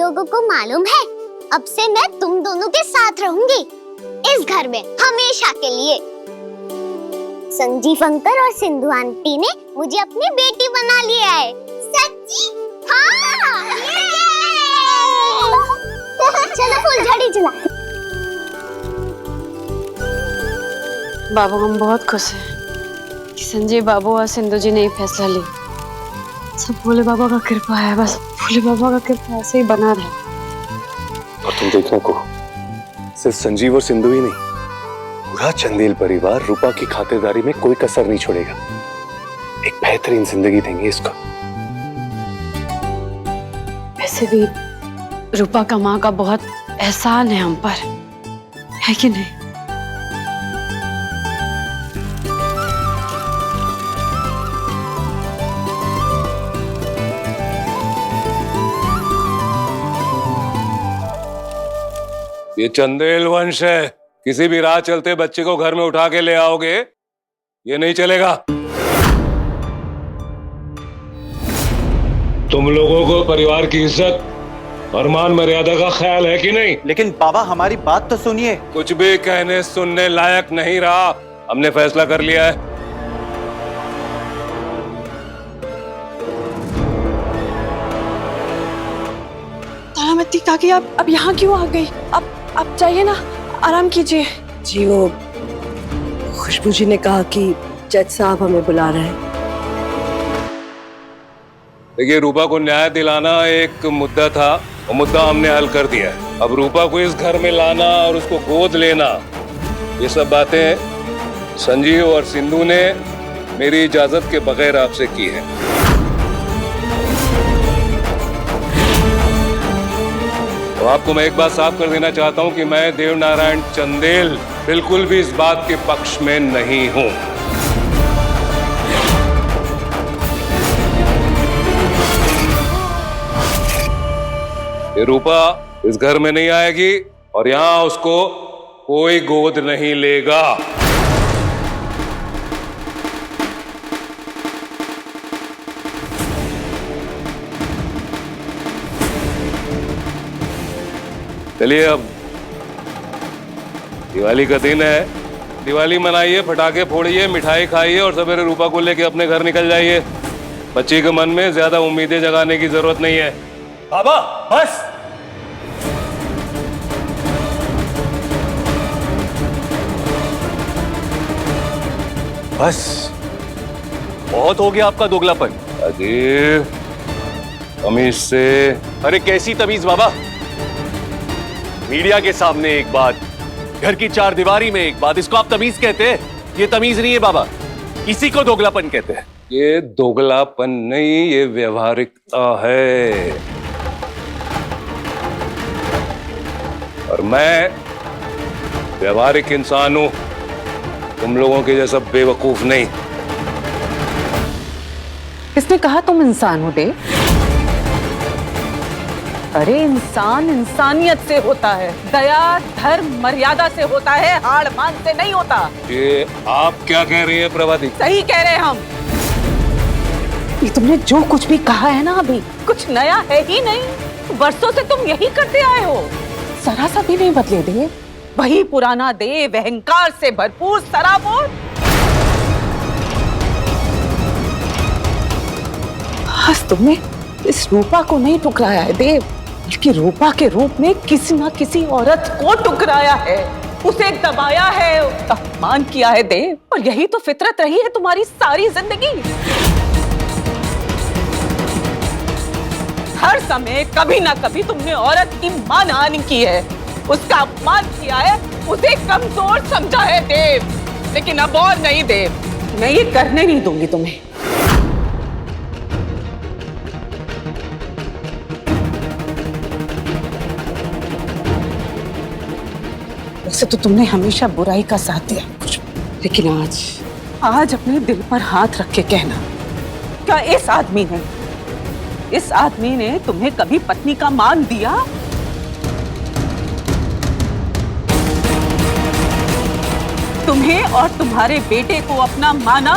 लोगों को मालूम है, अब से मैं तुम दोनों के साथ रहूंगी इस घर में हमेशा के लिए। संजीव अंकल और सिंधु आंटी ने मुझे अपनी बेटी बना लिया है। सच्ची? हाँ। चलो फुलझड़ी चला। बाबू, हम बहुत खुश हैं कि संजय बाबू और सिंधु जी ने ये फैसला लिया। सब भोले बाबा का कृपा है, बस भोले बाबा का कृपा ऐसे ही बना रहे। और तुम देखने को सिर्फ संजीव और सिंधु ही नहीं, पूरा चंदेल परिवार रूपा की खातिरदारी में कोई कसर नहीं छोड़ेगा। एक बेहतरीन जिंदगी देंगे इसको। वैसे भी रूपा का माँ का बहुत एहसान है हम पर, है कि नहीं? ये चंदेल वंश है, किसी भी राह चलते बच्चे को घर में उठा के ले आओगे, ये नहीं चलेगा। तुम लोगों को परिवार की इज्जत और मान मर्यादा का ख्याल है कि नहीं? लेकिन बाबा हमारी बात तो सुनिए। कुछ भी कहने सुनने लायक नहीं रहा, हमने फैसला कर लिया है। तारामती काकी, आप अब यहाँ क्यों आ गई? अब चाहिए ना, आराम कीजिए। जी वो खुशबू जी ने कहा कि जज साहब हमें बुला रहे हैं। देखिए, रूपा को न्याय दिलाना एक मुद्दा था, वो मुद्दा हमने हल कर दिया है। अब रूपा को इस घर में लाना और उसको गोद लेना, ये सब बातें संजीव और सिंधु ने मेरी इजाजत के बगैर आपसे की है। तो आपको मैं एक बात साफ कर देना चाहता हूं कि मैं देवनारायण चंदेल बिल्कुल भी इस बात के पक्ष में नहीं हूं। ये रूपा इस घर में नहीं आएगी और यहां उसको कोई गोद नहीं लेगा। चलिए, अब दिवाली का दिन है, दिवाली मनाइए, पटाखे फोड़िए, मिठाई खाइए और सवेरे रूपा को लेके अपने घर निकल जाइए। बच्ची के मन में ज्यादा उम्मीदें जगाने की जरूरत नहीं है। बाबा बस। बस बहुत हो गया आपका दोगलापन। अजीब, तमीज से। अरे कैसी तमीज बाबा? मीडिया के सामने एक बात, घर की चार दीवारी में एक बात, इसको आप तमीज कहते हैं? ये तमीज नहीं है बाबा, इसी को दोगलापन कहते हैं। ये दोगलापन नहीं, ये व्यवहारिकता है। और मैं व्यवहारिक इंसान हूं, तुम लोगों के जैसा बेवकूफ नहीं। किसने कहा तुम इंसान हो देव? अरे इंसान इंसानियत से होता है, दया धर्म मर्यादा से होता है, हाड़ मान से नहीं होता। ये आप क्या कह रही है प्रभाती? सही कह रहे हैं हम। ये तुमने जो कुछ भी कहा है ना, अभी कुछ नया है ही नहीं। वर्षों से तुम यही करते आए हो, जरा सा भी नहीं बदले देव। वही पुराना देव, अहंकार से भरपूर, सराबोर। आज तुमने इस रूपा को नहीं ठुकराया है देव, बल्कि रूपा के रूप में किसी ना किसी औरत को ठुकराया है, उसे दबाया है, अपमान किया है देव। और यही तो फितरत रही है तुम्हारी सारी जिंदगी। हर समय कभी ना कभी तुमने औरत की मानहानि की है, उसका अपमान किया है, उसे कमजोर समझा है देव। लेकिन अब और नहीं देव, मैं ये करने नहीं दूंगी तुम्हें। वैसे तो तुमने हमेशा बुराई का साथ दिया कुछ, लेकिन आज अपने दिल पर हाथ रख के कहना, क्या इस आदमी ने तुम्हें कभी पत्नी का मान दिया? तुम्हें और तुम्हारे बेटे को अपना माना?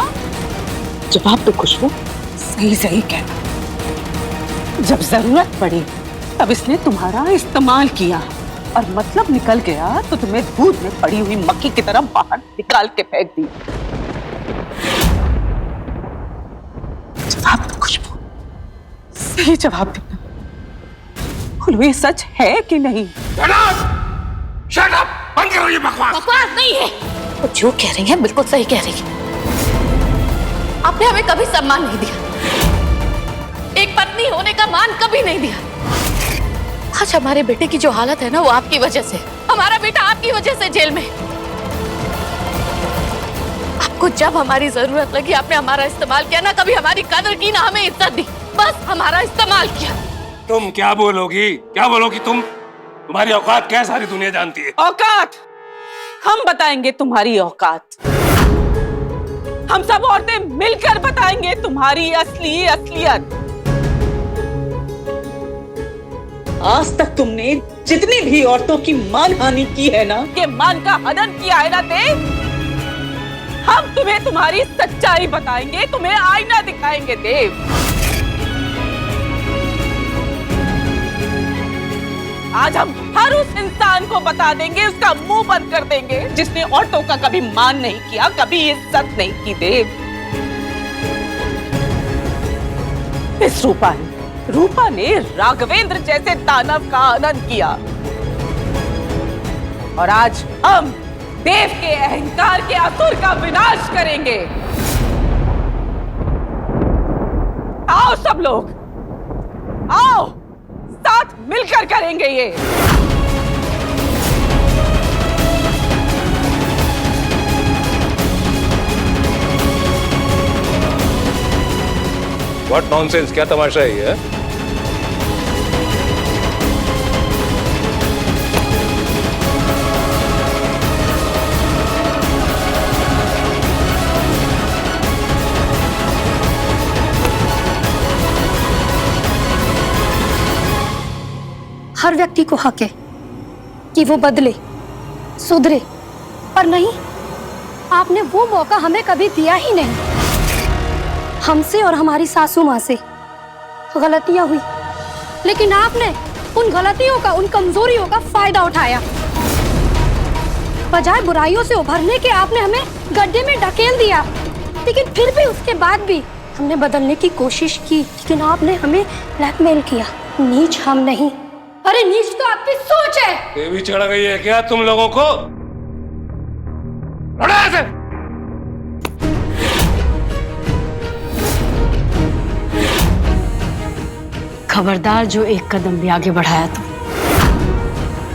जवाब दो खुशबू, सही सही कहना। जब जरूरत पड़ी अब इसने तुम्हारा इस्तेमाल किया और मतलब निकल गया तो तुम्हें दूध में पड़ी हुई मक्खी की तरह बाहर निकाल के फेंक दी। जवाब दो खुशबू, सही जवाब देना। बोलो ये सच है कि नहीं? Shut up! बंद करो ये बकवास। बकवास नहीं है, वो जो कह रही है बिल्कुल सही कह रही है। आपने हमें कभी सम्मान नहीं दिया, एक पत्नी होने का मान कभी नहीं दिया। आज हमारे बेटे की जो हालत है ना, वो आपकी वजह से। हमारा बेटा आपकी वजह से जेल में। आपको जब हमारी जरूरत लगी आपने हमारा इस्तेमाल किया ना, कभी हमारी कदर की ना हमें इज्जत दी, बस हमारा इस्तेमाल किया। तुम क्या बोलोगी? क्या बोलोगी तुम? तुम्हारी औकात क्या सारी दुनिया जानती है। औकात हम बताएंगे तुम्हारी औकात। हम सब औरतें मिलकर बताएंगे तुम्हारी असली असलियत। आज तक तुमने जितनी भी औरतों की मानहानि की है ना, के मान का हनन किया है ना देव, हम तुम्हें तुम्हारी सच्चाई बताएंगे, तुम्हें आईना दिखाएंगे देव। आज हम हर उस इंसान को बता देंगे, उसका मुंह बंद कर देंगे, जिसने औरतों का कभी मान नहीं किया, कभी इज्जत नहीं की देव। इस रूपा ने राघवेंद्र जैसे दानव का हनन किया और आज हम देव के अहंकार के असुर का विनाश करेंगे। आओ सब लोग, आओ साथ मिलकर करेंगे ये। What nonsense! क्या तमाशा है ये? हर व्यक्ति को हक है कि वो बदले, सुधरे, पर नहीं, आपने वो मौका हमें कभी दिया ही नहीं। हमसे और हमारी सासू माँ से गलतियां हुई, लेकिन आपने उन गलतियों का, उन कमजोरियों का फायदा उठाया। बजाय बुराइयों से उभरने के आपने हमें गड्ढे में ढकेल दिया। लेकिन फिर भी उसके बाद भी हमने बदलने की कोशिश की, लेकिन आपने हमें ब्लैकमेल किया। नीच हम नहीं, अरे नीच तो आपकी सोच है। देवी चढ़ गई है क्या तुम लोगों को? खबरदार जो एक कदम भी आगे बढ़ाया तो।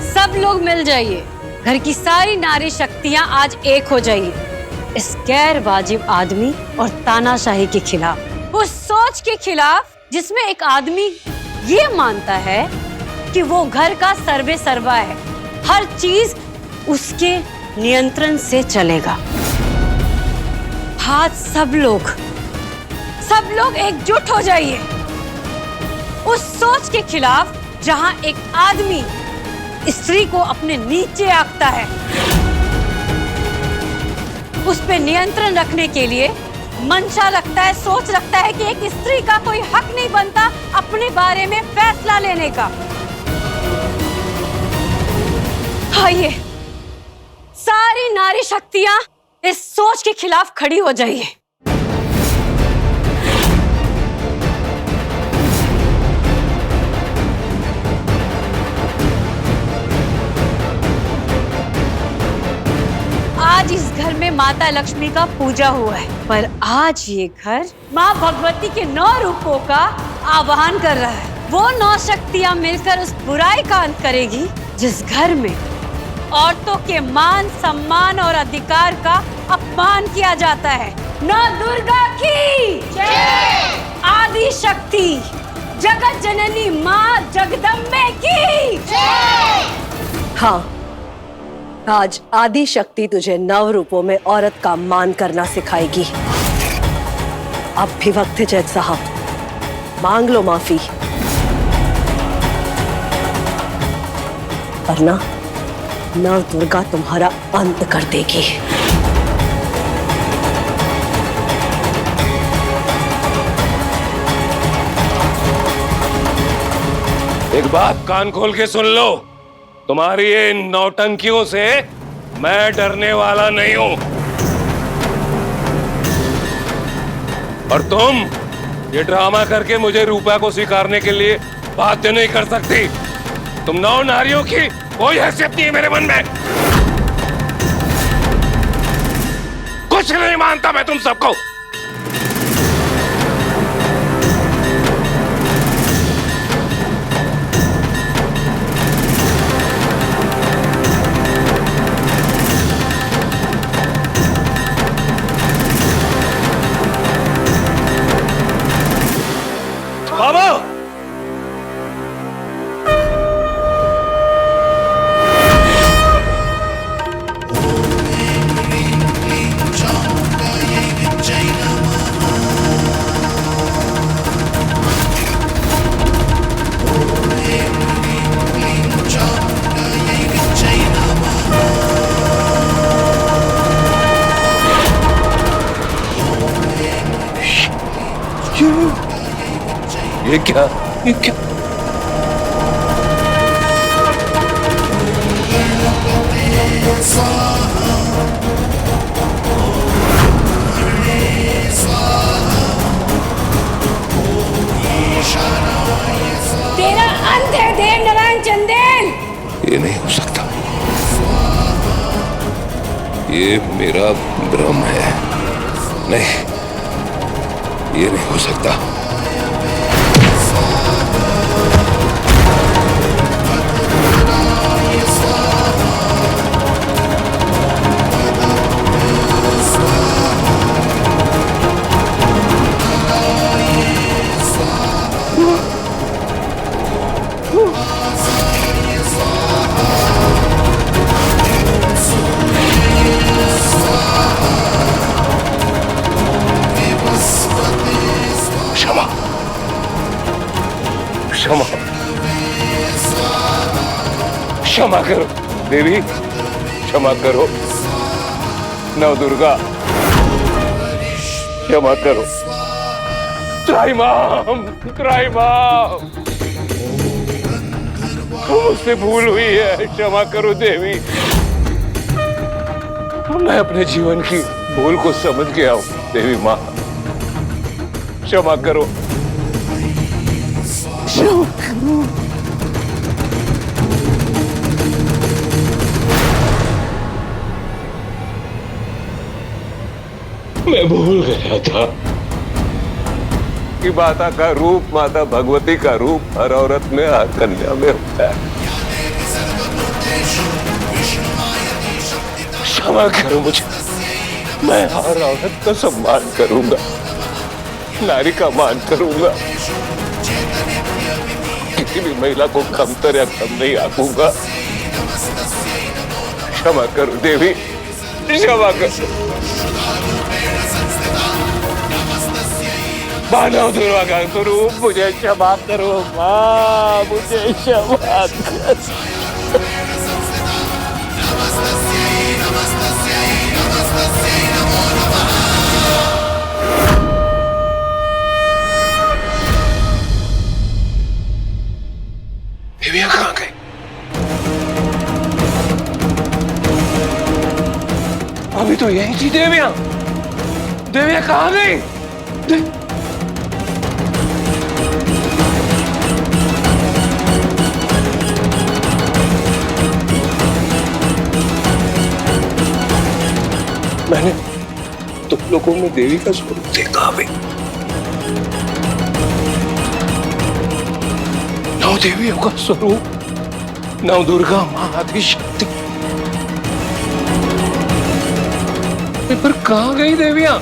सब लोग मिल जाइए, घर की सारी नारी शक्तियां आज एक हो जाइए इस गैर वाजिब आदमी और तानाशाही के खिलाफ। उस सोच के खिलाफ जिसमें एक आदमी ये मानता है कि वो घर का सर्वे सर्वा है, हर चीज उसके नियंत्रण से चलेगा। आज सब लोग एकजुट हो जाइए उस सोच के खिलाफ जहां एक आदमी स्त्री को अपने नीचे आंकता है। उस पे नियंत्रण रखने के लिए मंशा रखता है, सोच रखता है कि एक स्त्री का कोई हक नहीं बनता अपने बारे में फैसला लेने का। आइए सारी नारी शक्तियां इस सोच के खिलाफ खड़ी हो जाइए। आज इस घर में माता लक्ष्मी का पूजा हुआ है, पर आज ये घर माँ भगवती के 9 रूपों का आवाहन कर रहा है। वो 9 शक्तियां मिलकर उस बुराई का अंत करेगी जिस घर में औरतों के मान, सम्मान और अधिकार का अपमान किया जाता है। नौ दुर्गा की जय, आदि शक्ति जगत जननी माँ जगदम्बे की जय। हाँ, आज आदि शक्ति तुझे 9 रूपों में औरत का मान करना सिखाएगी। अब भी वक्त है जज साहब, मांग लो माफी, वरना नव दुर्गा तुम्हारा अंत कर देगी। एक बात कान खोल के सुन लो, तुम्हारी ये नौटंकियों से मैं डरने वाला नहीं हूं। और तुम ये ड्रामा करके मुझे रूपा को स्वीकारने के लिए बाध्य नहीं कर सकती। तुम 9 नारियों की कोई हैसियत नहीं है मेरे मन में। कुछ नहीं मानता मैं तुम सबको। बाबा, ये क्या? ये क्या? तेरा अंत है देव नारायण चंदेल। ये नहीं हो सकता। ये मेरा भ्रम है। नहीं, ये नहीं हो सकता। क्षमा, क्षमा, क्षमा करो देवी, क्षमा करो नवदुर्गा, क्षमा करो त्राहिमाम, त्राहिमाम। मुझसे भूल हुई है, क्षमा करो देवी। मैं अपने जीवन की भूल को समझ गया हूं देवी माँ, क्षमा करो, क्षमा करो। मैं भूल गया था कि माता का रूप, माता भगवती का रूप हर औरत में, हर कन्या में होता है। क्षमा करो मुझे, मैं हर औरत का सम्मान करूंगा, नारी का मान करूंगा, किसी भी महिला को कमतर या कम नहीं आंकूंगा। क्षमा करो देवी, क्षमा करो। मानव दुर्गा का स्वरूप, मुझे क्षमा करो माँ, मुझे क्षमा करो। देवियां कहाँ गई? अभी तो यही थी देवियां। देवियां कहाँ गई? मैंने तुम लोगों में देवी का स्वरूप देखा भी। नौ देवियों का स्वरूप, नव दुर्गा मां आदिशक्ति। पर कहाँ गई देवियां?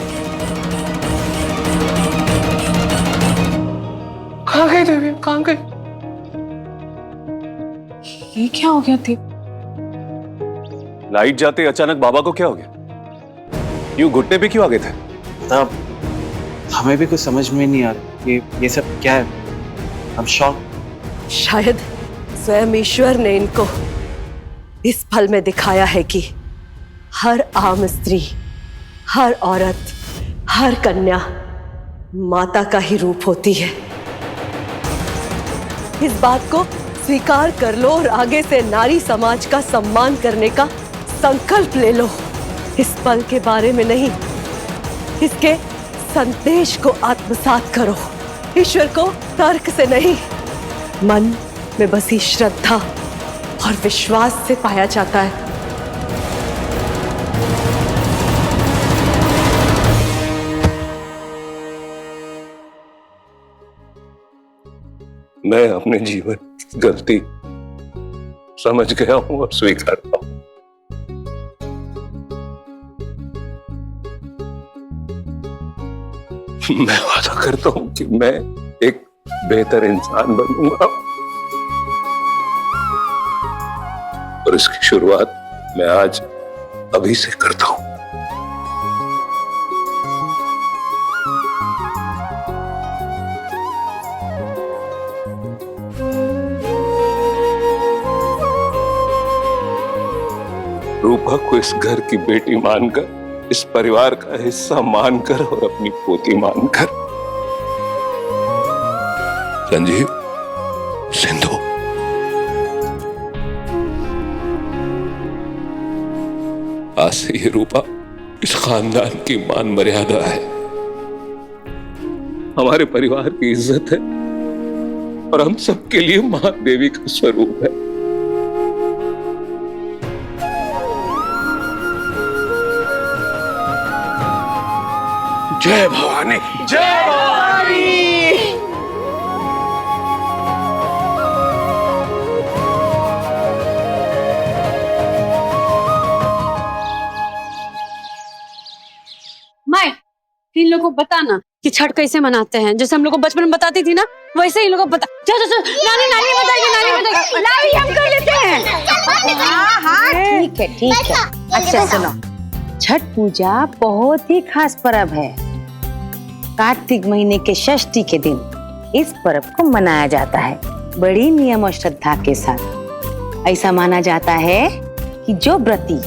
कहाँ गई देवियां? कहाँ गई? ये क्या हो गया थी? लाइट जाते अचानक बाबा को क्या हो गया? यूं घुटने पे क्यों आ गए थे? तब हमें भी कुछ समझ में नहीं आ रहा ये सब क्या है। हम शॉक। शायद स्वयं ईश्वर ने इनको इस फल में दिखाया है कि हर आम स्त्री, हर औरत, हर कन्या माता का ही रूप होती है। इस बात को स्वीकार कर लो और आगे से नारी समाज का सम्मान करने का संकल्प ले लो। इस पल के बारे में नहीं, इसके संदेश को आत्मसात करो। ईश्वर को तर्क से नहीं, मन में बसी श्रद्धा और विश्वास से पाया जाता है। मैं अपने जीवन की गलती समझ गया हूं और स्वीकारता हूं। मैं वादा करता हूं कि मैं एक बेहतर इंसान बनूंगा और इसकी शुरुआत मैं आज अभी से करता हूं। रूपा को इस घर की बेटी मानकर, इस परिवार का हिस्सा मानकर और अपनी पोती मानकर संजीव, सिंधु, आज से ये रूपा इस खानदान की मान मर्यादा है, हमारे परिवार की इज्जत है और हम सबके लिए मां देवी का स्वरूप है। जय भवानी, जय भवानी। मैं इन लोगों को बताना कि छठ कैसे मनाते हैं, जैसे हम लोग को बचपन में बताती थी ना, वैसे इन लोगों को बता। नानी नानी बताएगी, नानी बताएगी। लावी हम कर लेते हैं। हाँ ठीक है ठीक है। अच्छा सुनो, छठ पूजा बहुत ही खास पर्व है। कार्तिक महीने के षष्ठी के दिन इस पर्व को मनाया जाता है बड़ी नियम और श्रद्धा के साथ। ऐसा माना जाता है कि जो व्रती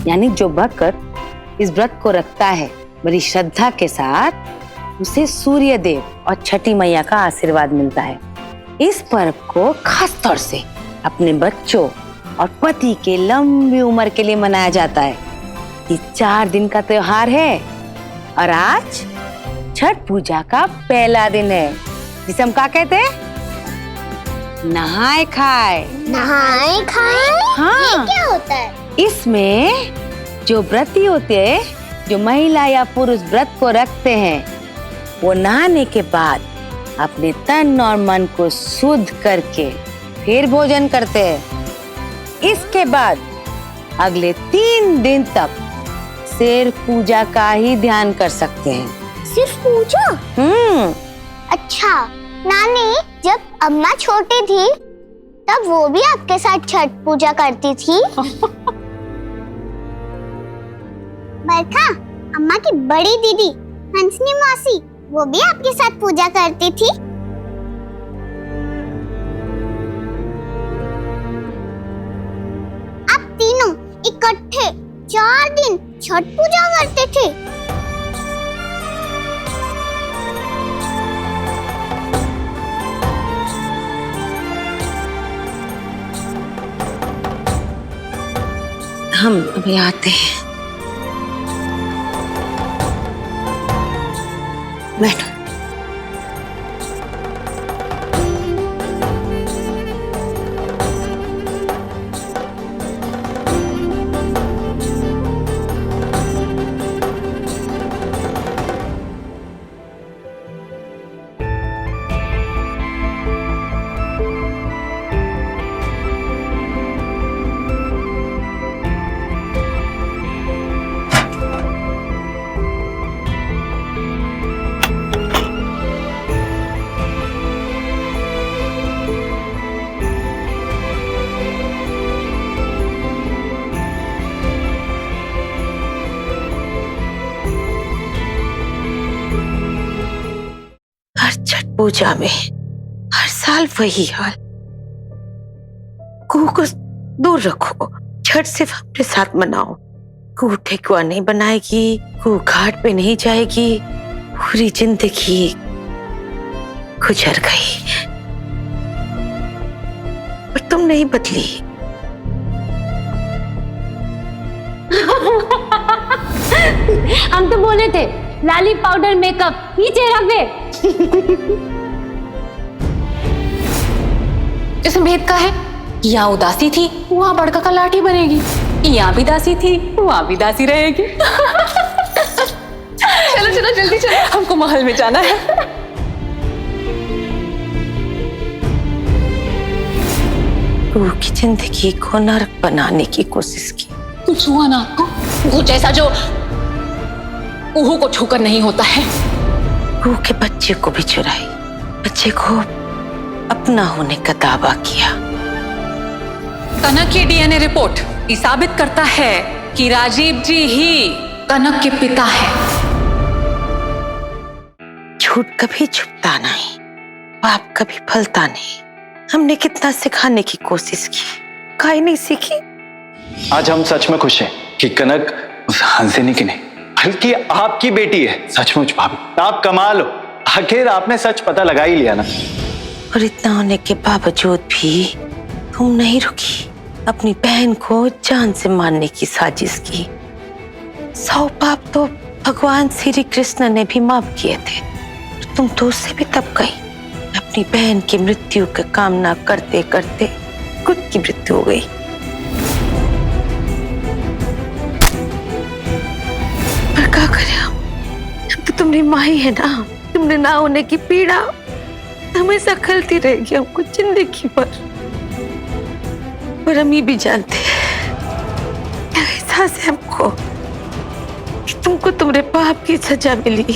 यानी जो भक्त इस व्रत को रखता है बड़ी श्रद्धा के साथ, उसे सूर्य देव और छठी मैया का आशीर्वाद मिलता है। इस पर्व को खास तौर से अपने बच्चों और पति के लंबी उम्र के लिए मनाया जाता है। ये 4 दिन का त्योहार है और आज छठ पूजा का पहला दिन है, जिसे हम क्या कहते हैं? नहाए खाए। नहाए खाए? हाँ। ये क्या होता है? इसमें जो व्रती होते हैं, जो महिला या पुरुष व्रत को रखते हैं, वो नहाने के बाद अपने तन और मन को शुद्ध करके फिर भोजन करते हैं। इसके बाद अगले 3 दिन तक सिर्फ पूजा का ही ध्यान कर सकते हैं। सिर्फ पूजा? अच्छा नानी, जब अम्मा छोटी थी तब वो भी आपके साथ छठ पूजा करती थी? बरखा, अम्मा की बड़ी दीदी हंसनी मौसी, वो भी आपके साथ पूजा करती थी? आप तीनों इकट्ठे 4 दिन छठ पूजा करते थे? हम अभी आते हैं। बैठो। पूजा में हर साल वही हाल। कुहू को दूर रखो, छठ सिर्फ अपने साथ मनाओ। कुहू ठेकुआ नहीं बनाएगी, कुहू घाट पे नहीं जाएगी, पूरी जिंदगी गुजर गई। नहीं बदली। हम तो बोले थे लाली पाउडर मेकअप ये चेहरा पे। इसमें भेद का है, यहाँ उदासी थी वहाँ बड़का का लाठी बनेगी, यहाँ भी दासी थी वहाँ भी दासी रहेगी। चलो चलो जल्दी चलो, हमको महल में जाना है। रूह की जिंदगी को नरक बनाने की कोशिश की। कुछ हुआ ना आपको? वो जैसा जो ऊहो को छूकर नहीं होता है। रूह के बच्चे को भी चुराई, बच्चे को अपना होने का दावा किया। कनक की डीएनए रिपोर्ट ये साबित करता है कि राजीव जी ही कनक के पिता हैं। झूठ कभी छुपता नहीं, पाप कभी फलता नहीं। हमने कितना सिखाने की कोशिश की, काहे नहीं सीखी। आज हम सच में खुश हैं कि कनक उस हंसिनी की नहीं बल्कि आपकी बेटी है। सचमुच भाभी आप कमाल हो, आखिर आपने सच पता लगा ही लिया ना। और इतना होने के बावजूद भी तुम नहीं रुकी, अपनी बहन को जान से मारने की साजिश की। 100 पाप तो भगवान श्री कृष्ण ने भी माफ किए थे, तुम तो उससे भी तब गई। अपनी बहन की मृत्यु की कामना करते करते खुद की मृत्यु हो गई। पर क्या करें हम, तो तुम्हारी माँ ही है ना। तुमने ना होने की पीड़ा हमेशा खलती रहेगी हमको जिंदगी भर। पर हम ये भी जानते हैं, क्या एहसास है हमको कि तुमको तुम्हारे पाप की सजा मिली।